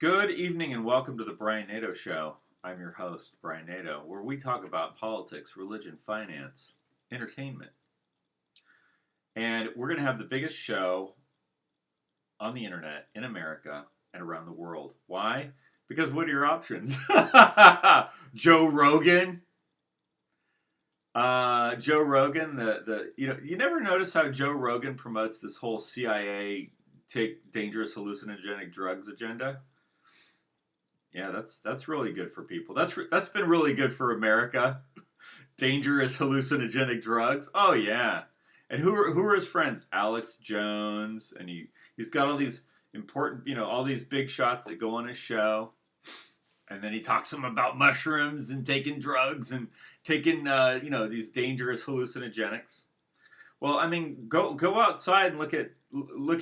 Good evening and welcome to the Brian Nadeau Show. I'm your host, Brian Nadeau, where we talk about politics, religion, finance, entertainment. And we're going to have the biggest show on the internet in America and around the world. Why? Because what are your options? Joe Rogan? Joe Rogan, you never notice how Joe Rogan promotes this whole CIA take dangerous hallucinogenic drugs agenda? Yeah, that's really good for people. That's been really good for America. Dangerous hallucinogenic drugs. Oh yeah. And who are his friends? Alex Jones, and he's got all these important, all these big shots that go on his show. And then he talks to them about mushrooms and taking drugs and taking these dangerous hallucinogenics. Well, I mean, go outside and look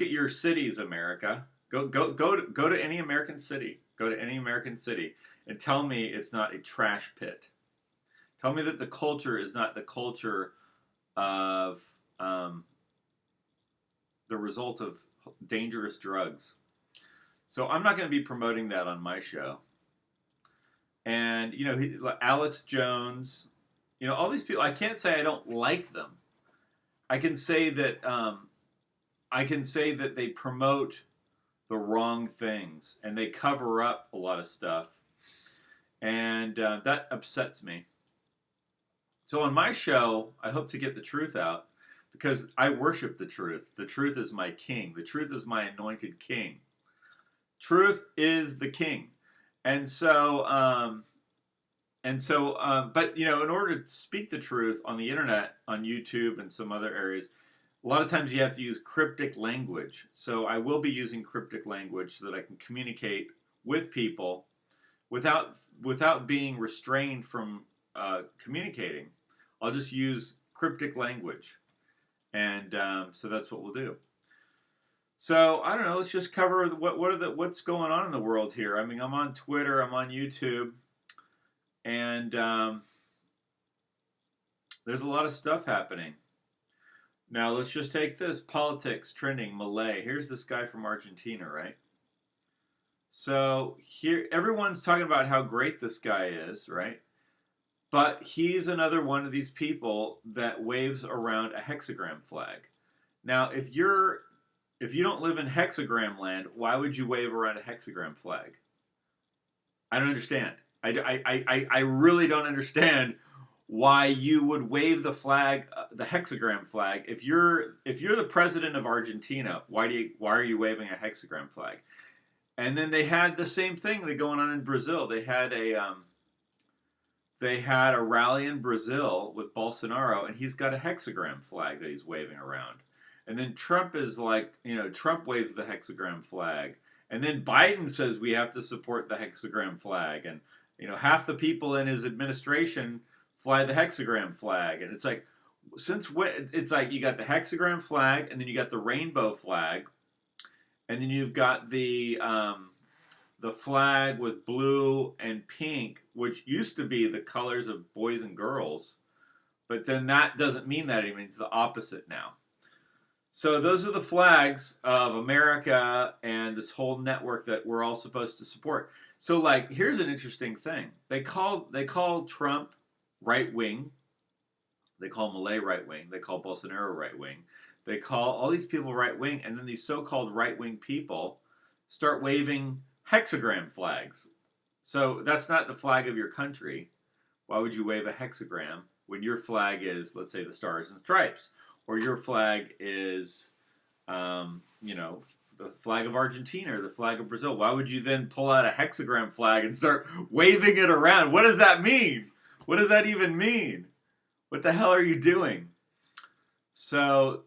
at your cities, America. Go to any American city. Go to any American city and tell me it's not a trash pit. Tell me that the culture is not the culture of the result of dangerous drugs. So I'm not going to be promoting that on my show. And Alex Jones, all these people. I can't say I don't like them. I can say that they promote the wrong things and they cover up a lot of stuff, and that upsets me. So on my show, I hope to get the truth out because I worship the truth. The truth is my king. The truth is my anointed king. Truth is the king, but in order to speak the truth on the internet, on YouTube, and some other areas. A lot of times you have to use cryptic language. So I will be using cryptic language so that I can communicate with people without being restrained from communicating. I'll just use cryptic language. And so that's what we'll do. So I don't know. Let's just cover what's going on in the world here. I mean, I'm on Twitter. I'm on YouTube. And there's a lot of stuff happening. Now, let's just take this. Politics, trending, Malay. Here's this guy from Argentina, right? So here, everyone's talking about how great this guy is, right? But he's another one of these people that waves around a hexagram flag. Now, if you don't live in hexagram land, why would you wave around a hexagram flag? I don't understand. I really don't understand why you would wave the flag, the hexagram flag. If you're the president of Argentina, why are you waving a hexagram flag? And then they had the same thing that going on in Brazil. They had a rally in Brazil with Bolsonaro, and he's got a hexagram flag that he's waving around. And then Trump is like, Trump waves the hexagram flag, and then Biden says we have to support the hexagram flag, and half the people in his administration fly the hexagram flag. And it's like, since when? It's like you got the hexagram flag, and then you got the rainbow flag, and then you've got the flag with blue and pink, which used to be the colors of boys and girls, but then that doesn't mean that anymore. It's the opposite now. So those are the flags of America and this whole network that we're all supposed to support. So, like, here's an interesting thing. They call Trump right wing. They call Malay right wing. They call Bolsonaro right wing. They call all these people right wing, and then these so-called right wing people start waving hexagram flags. So that's not the flag of your country. Why would you wave a hexagram when your flag is, let's say, the Stars and Stripes, or your flag is, the flag of Argentina or the flag of Brazil? Why would you then pull out a hexagram flag and start waving it around? What does that mean? What does that even mean? What the hell are you doing? So,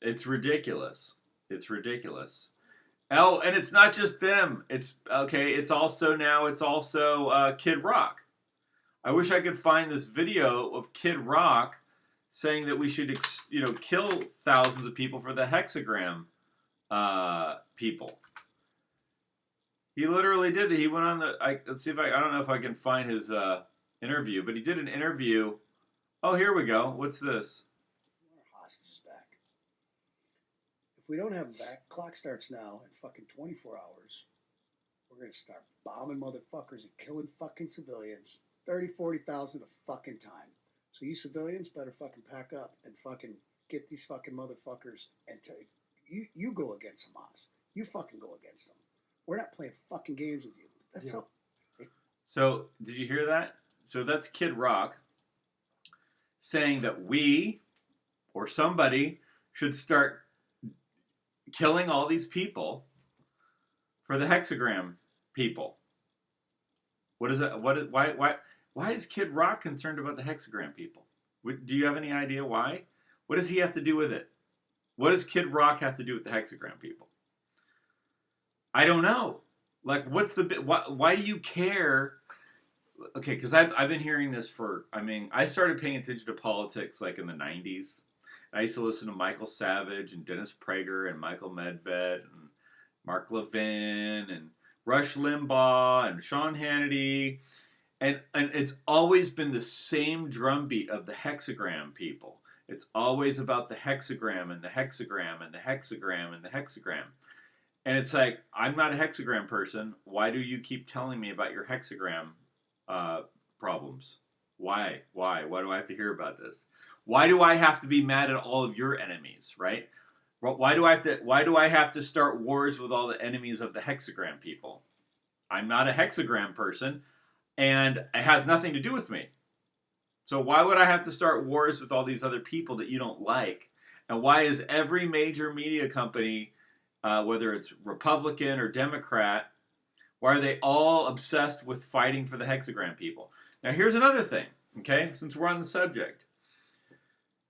it's ridiculous. It's ridiculous. Oh, and it's not just them. It's also Kid Rock. I wish I could find this video of Kid Rock saying that we should, kill thousands of people for the hexagram people. He literally did it. He went on let's see if I don't know if I can find his interview, but he did an interview. Oh, here we go. What's this? Our hostage is back. If we don't have him back, clock starts now in fucking 24 hours. We're gonna start bombing motherfuckers and killing fucking civilians. 30, 40,000 a fucking time. So you civilians better fucking pack up and fucking get these fucking motherfuckers and you go against Hamas. You fucking go against them. We're not playing fucking games with you. That's all. So, did you hear that? So that's Kid Rock saying that we or somebody should start killing all these people for the hexagram people. What is that? Why is Kid Rock concerned about the hexagram people? Do you have any idea why? What does he have to do with it? What does Kid Rock have to do with the hexagram people? I don't know. Like, what's the bit? Why do you care? Okay, because I've been hearing this I started paying attention to politics like in the 90s. I used to listen to Michael Savage and Dennis Prager and Michael Medved and Mark Levin and Rush Limbaugh and Sean Hannity. And it's always been the same drumbeat of the hexagram people. It's always about the hexagram and the hexagram and the hexagram and the hexagram. And it's like, I'm not a hexagram person. Why do you keep telling me about your hexagram problems? Why? Why do I have to hear about this? Why do I have to be mad at all of your enemies, right? Why do I have to start wars with all the enemies of the hexagram people? I'm not a hexagram person, and it has nothing to do with me. So why would I have to start wars with all these other people that you don't like? And why is every major media company, whether it's Republican or Democrat, why are they all obsessed with fighting for the hexagram people? Now here's another thing, okay, since we're on the subject,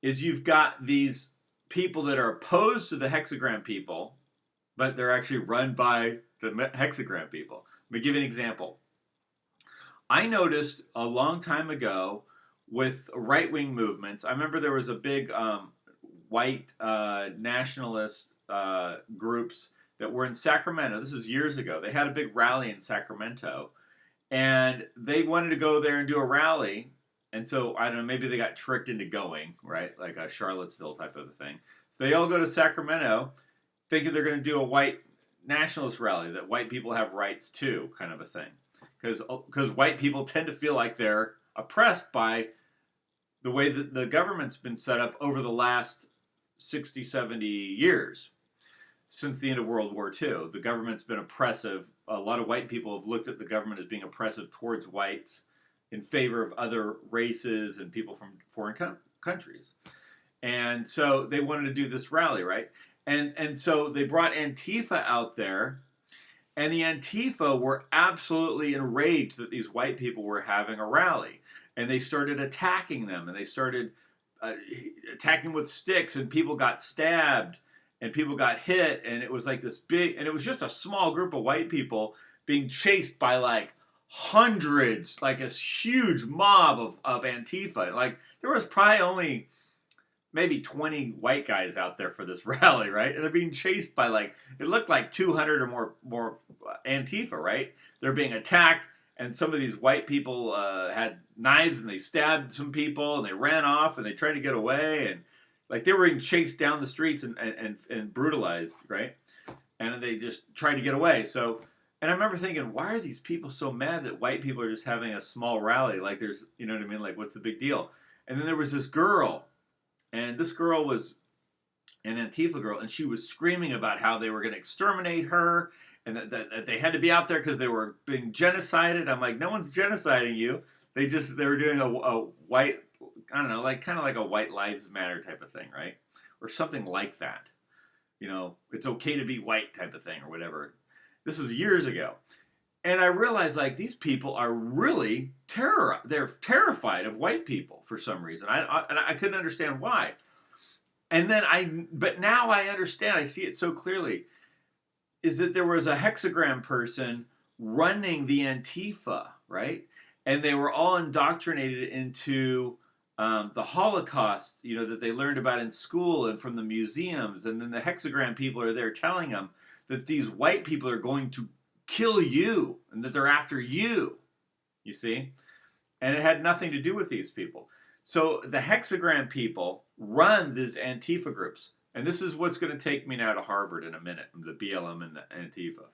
is you've got these people that are opposed to the hexagram people, but they're actually run by the hexagram people. Let me give you an example. I noticed a long time ago with right-wing movements, I remember there was a big white nationalist groups that were in Sacramento. This is years ago. They had a big rally in Sacramento, and they wanted to go there and do a rally. And so, I don't know, maybe they got tricked into going, right? Like a Charlottesville type of a thing. So they all go to Sacramento thinking they're going to do a white nationalist rally, that white people have rights too, kind of a thing. Because white people tend to feel like they're oppressed by the way that the government's been set up over the last 60, 70 years. Since the end of World War II, the government's been oppressive. A lot of white people have looked at the government as being oppressive towards whites in favor of other races and people from foreign countries. And so they wanted to do this rally, right? And so they brought Antifa out there, and the Antifa were absolutely enraged that these white people were having a rally. And they started attacking them, and they started attacking with sticks, and people got stabbed, and people got hit, and it was like this big, and it was just a small group of white people being chased by like hundreds, like a huge mob of Antifa. Like, there was probably only maybe 20 white guys out there for this rally, right? And they're being chased by like, it looked like 200 or more Antifa, right? They're being attacked, and some of these white people had knives, and they stabbed some people, and they ran off, and they tried to get away, and like they were being chased down the streets and brutalized, right? And they just tried to get away. So, and I remember thinking, why are these people so mad that white people are just having a small rally? Like, there's, you know what I mean? Like, what's the big deal? And then there was this girl, and this girl was an Antifa girl, and she was screaming about how they were going to exterminate her, and that they had to be out there because they were being genocided. I'm like, no one's genociding you. They were doing a white, I don't know, like kind of like a White Lives Matter type of thing, right? Or something like that. You know, it's okay to be white type of thing or whatever. This was years ago. And I realized, like, these people are really they're terrified of white people for some reason. I couldn't understand why. And then but now I understand, I see it so clearly, is that there was a hexagram person running the Antifa, right? And they were all indoctrinated into the Holocaust, you know, that they learned about in school and from the museums. And then the hexagram people are there telling them that these white people are going to kill you and that they're after you, you see? And it had nothing to do with these people. So the hexagram people run these Antifa groups. And this is what's going to take me now to Harvard in a minute, the BLM and the Antifa.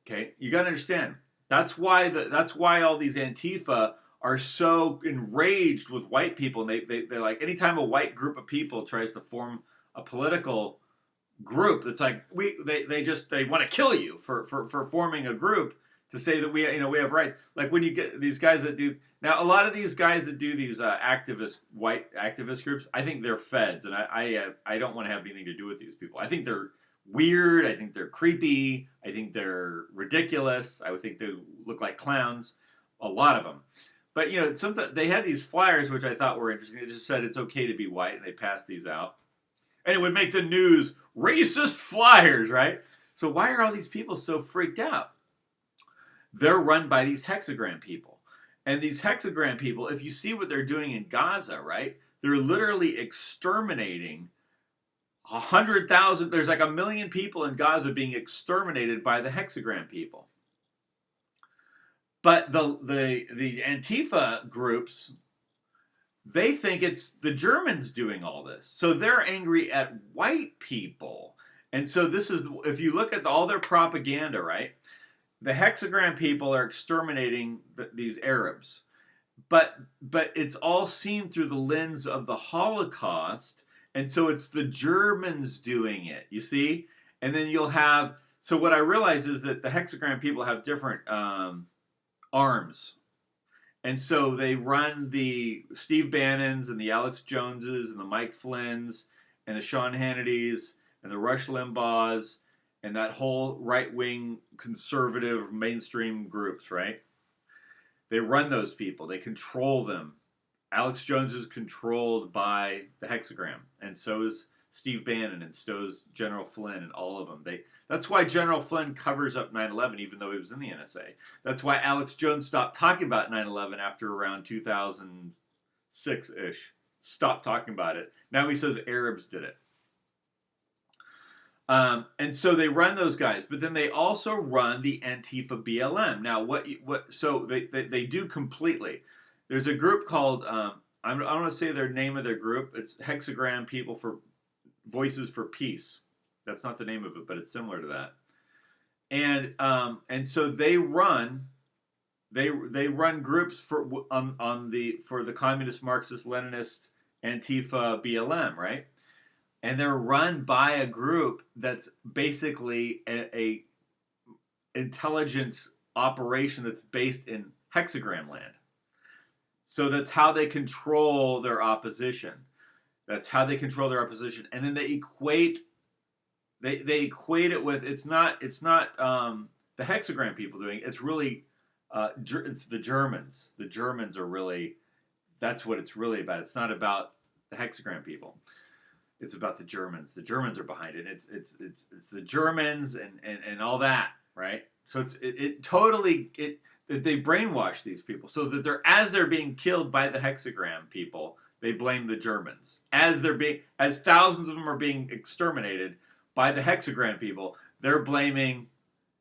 Okay, you got to understand. That's why all these Antifa are so enraged with white people. And they're like, anytime a white group of people tries to form a political group, it's like they want to kill you for forming a group to say that we have rights. Like when you get these guys that do now, a lot of these guys that do these white activist groups, I think they're feds, and I don't want to have anything to do with these people. I think they're weird. I think they're creepy. I think they're ridiculous. I would think they look like clowns. A lot of them. But sometimes they had these flyers which I thought were interesting. They just said it's okay to be white, and they passed these out, and it would make the news. Racist flyers, right? So why are all these people so freaked out? They're run by these hexagram people, and these hexagram people, if you see what they're doing in Gaza, right? They're literally exterminating 100,000. There's like 1 million people in Gaza being exterminated by the hexagram people. But the Antifa groups, they think it's the Germans doing all this. So they're angry at white people. And so this is, if you look at all their propaganda, right? The hexagram people are exterminating these Arabs. But it's all seen through the lens of the Holocaust. And so it's the Germans doing it, you see? And then you'll have, so what I realize is that the hexagram people have different arms. And so they run the Steve Bannons and the Alex Joneses and the Mike Flynns and the Sean Hannitys and the Rush Limbaughs and that whole right-wing conservative mainstream groups, right? They run those people. They control them. Alex Jones is controlled by the hexagram, and so is Steve Bannon, and so is General Flynn, and all of them. That's why General Flynn covers up 9/11, even though he was in the NSA. That's why Alex Jones stopped talking about 9/11 after around 2006-ish. Stopped talking about it. Now he says Arabs did it. And so they run those guys, but then they also run the Antifa BLM. Now, so they do completely. There's a group called, I don't want to say their name of their group. It's Hexagram People for Voices for Peace. That's not the name of it, but it's similar to that. And so they run groups for the Communist Marxist Leninist Antifa BLM, right? And they're run by a group that's basically a intelligence operation that's based in hexagram land. So that's how they control their opposition. That's how they control their opposition. And then they equate it with, it's not the hexagram people doing it. It's really it's the Germans. The Germans are really, that's what it's really about. It's not about the hexagram people. It's about the Germans. The Germans are behind it. It's the Germans and all that, right? So they brainwash these people so that as they're being killed by the hexagram people, they blame the Germans. As thousands of them are being exterminated by the hexagram people, they're blaming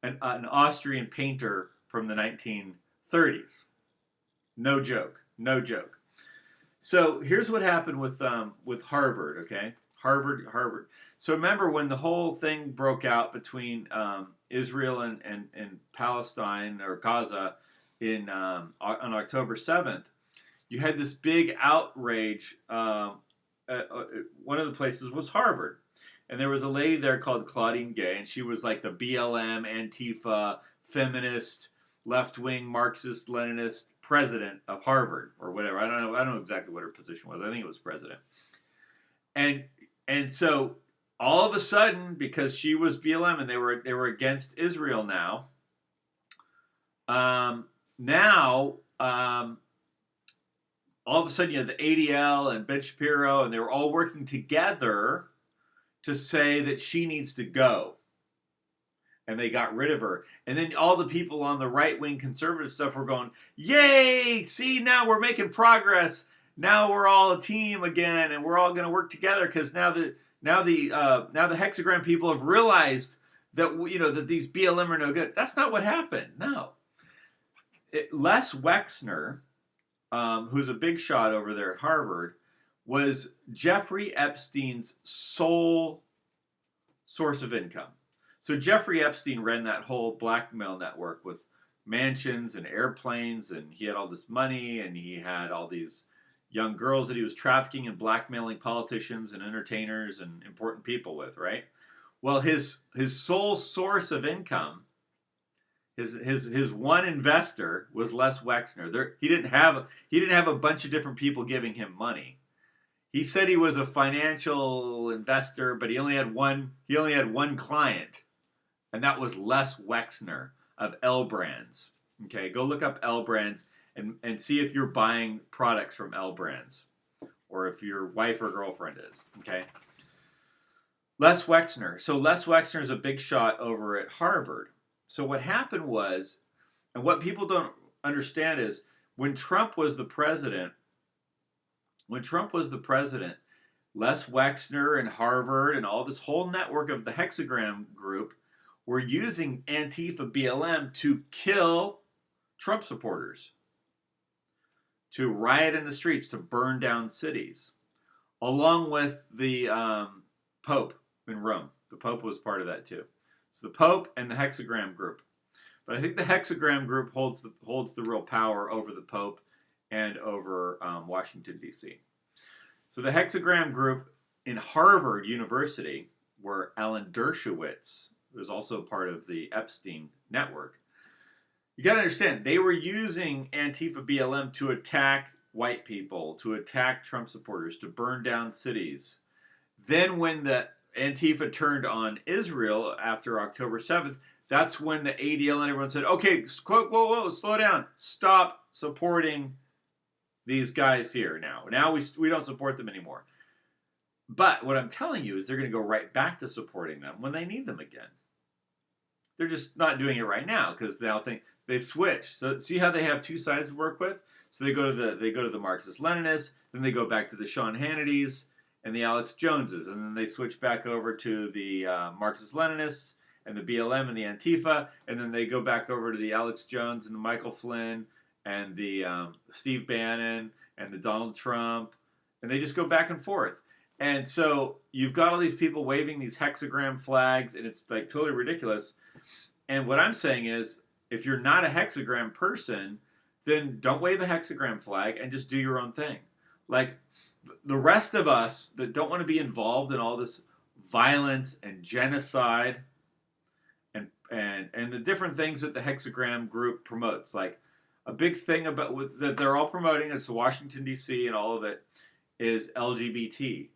an Austrian painter from the 1930s. No joke. So here's what happened with Harvard, okay? Harvard. So remember when the whole thing broke out between Israel and Palestine or Gaza on October 7th, you had this big outrage. One of the places was Harvard. And there was a lady there called Claudine Gay, and she was like the BLM, Antifa, feminist, left-wing, Marxist, Leninist president of Harvard, or whatever. I don't know exactly what her position was. I think it was president. And so all of a sudden, because she was BLM and they were against Israel now, all of a sudden you had the ADL and Ben Shapiro, and they were all working together to say that she needs to go. And they got rid of her. And then all the people on the right-wing conservative stuff were going, yay, see, now we're making progress. Now we're all a team again, and we're all going to work together because now the hexagram people have realized that that these BLM are no good. That's not what happened. No. Les Wexner, who's a big shot over there at Harvard, was Jeffrey Epstein's sole source of income. So Jeffrey Epstein ran that whole blackmail network with mansions and airplanes, and he had all this money, and he had all these young girls that he was trafficking and blackmailing politicians and entertainers and important people with, right? Well, his sole source of income, his one investor was Les Wexner. He didn't have a bunch of different people giving him money. He said he was a financial investor, but he only had one. He only had one client, and that was Les Wexner of L Brands. Okay, go look up L Brands and see if you're buying products from L Brands, or if your wife or girlfriend is. Okay, Les Wexner. So Les Wexner is a big shot over at Harvard. So what happened was, and what people don't understand is, when Trump was the president, Les Wexner and Harvard and all this whole network of the Hexagram group were using Antifa BLM to kill Trump supporters, to riot in the streets, to burn down cities, along with the Pope in Rome. The Pope was part of that too. So the Pope and the Hexagram group. But I think the Hexagram group holds the real power over the Pope and over Washington, D.C. So the Hexagram group in Harvard University, where Alan Dershowitz was also part of the Epstein network, you got to understand, they were using Antifa BLM to attack white people, to attack Trump supporters, to burn down cities. Then when the Antifa turned on Israel after October 7th, that's when the ADL and everyone said, okay, whoa, slow down. Stop supporting these guys here now. Now we don't support them anymore. But what I'm telling you is they're going to go right back to supporting them when they need them again. They're just not doing it right now because they all think they've switched. So see how they have two sides to work with? So they go to the Marxist Leninists, then they go back to the Sean Hannitys and the Alex Joneses, and then they switch back over to the Marxist Leninists and the BLM and the Antifa, and then they go back over to the Alex Jones and the Michael Flynn and the Steve Bannon and the Donald Trump, and they just go back and forth. And so you've got all these people waving these hexagram flags, and it's like totally ridiculous. And what I'm saying is, if you're not a hexagram person, then don't wave a hexagram flag and just do your own thing. Like the rest of us that don't want to be involved in all this violence and genocide and the different things that the hexagram group promotes. Like a big thing about that they're all promoting, it's the Washington D.C. and all of it, is LGBT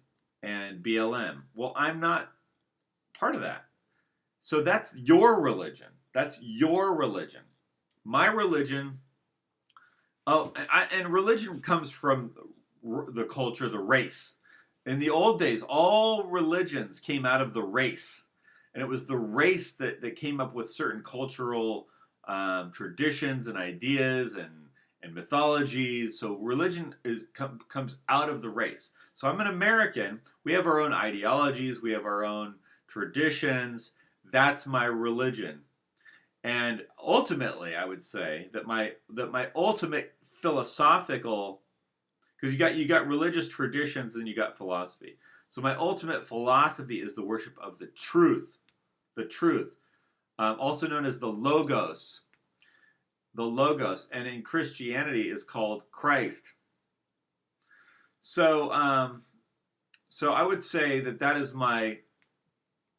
and BLM. Well, I'm not part of that. So that's your religion. That's your religion. My religion. And religion comes from the culture, the race. In the old days, all religions came out of the race. And it was the race that came up with certain cultural traditions and ideas and mythologies. So religion comes out of the race. So I'm an American. We have our own ideologies. We have our own traditions. That's my religion. And ultimately, I would say that my ultimate philosophical, because you got religious traditions and you got philosophy. So my ultimate philosophy is the worship of the truth, also known as the logos. The logos, and in Christianity is called Christ. So I would say that is my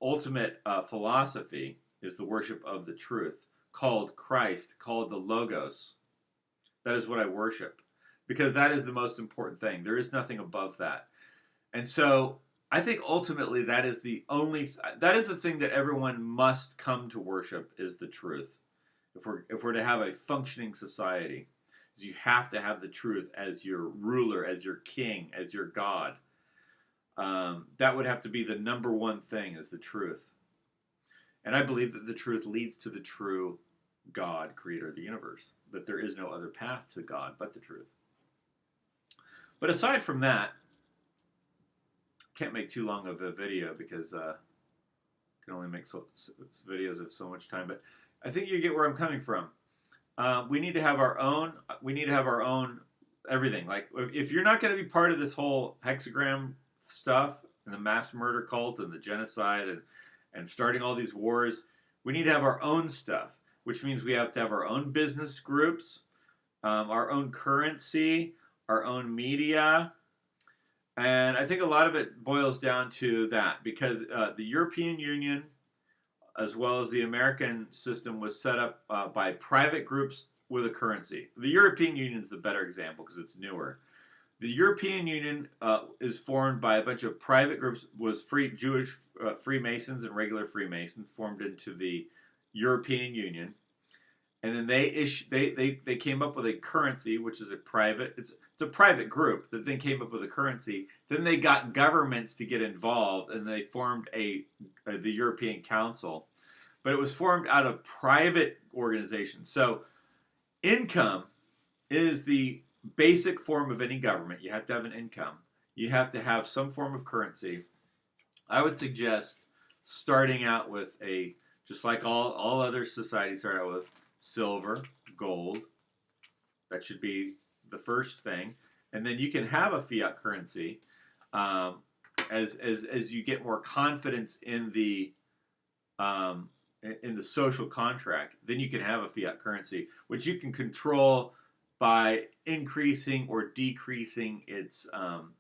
ultimate philosophy, is the worship of the truth, called Christ, called the logos. That is what I worship, because that is the most important thing. There is nothing above that. And so I think ultimately that is the thing that everyone must come to worship, is the truth. If we're to have a functioning society, is you have to have the truth as your ruler, as your king, as your God. That would have to be the number one thing, is the truth. And I believe that the truth leads to the true God, creator of the universe. That there is no other path to God but the truth. But aside from that, can't make too long of a video because I can only make videos of so much time. But I think you get where I'm coming from. We need to have our own. We need to have our own everything. Like if you're not going to be part of this whole hexagram stuff and the mass murder cult and the genocide and starting all these wars. We need to have our own stuff, which means we have to have our own business groups, our own currency, our own media. And I think a lot of it boils down to that because the European Union, as well as the American system, was set up by private groups with a currency. The European Union is the better example because it's newer. The European Union is formed by a bunch of private groups, was Jewish Freemasons and regular Freemasons formed into the European Union, and then they came up with a currency, which is it's a private group that then came up with a currency. Then they got governments to get involved, and they formed the European Council, but it was formed out of private organizations. So income is the basic form of any government. You have to have an income. You have to have some form of currency. I would suggest starting out with just like all other societies start out with, silver, gold. That should be the first thing. And then you can have a fiat currency as you get more confidence in the social contract. Then you can have a fiat currency, which you can control by increasing or decreasing its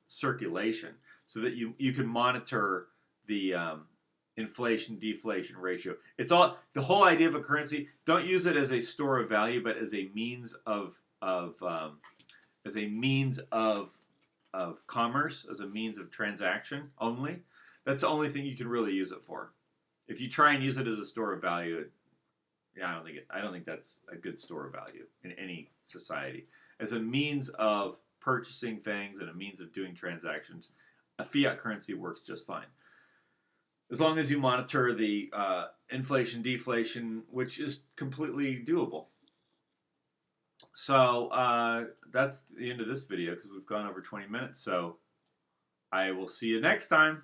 circulation, so that you can monitor the inflation deflation ratio. It's all the whole idea of a currency. Don't use it as a store of value, but as a means of commerce, as a means of transaction only. That's the only thing you can really use it for. If you try and use it as a store of value, I don't think that's a good store of value in any society. As a means of purchasing things and a means of doing transactions, a fiat currency works just fine. As long as you monitor the inflation, deflation, which is completely doable. So that's the end of this video because we've gone over 20 minutes. So I will see you next time.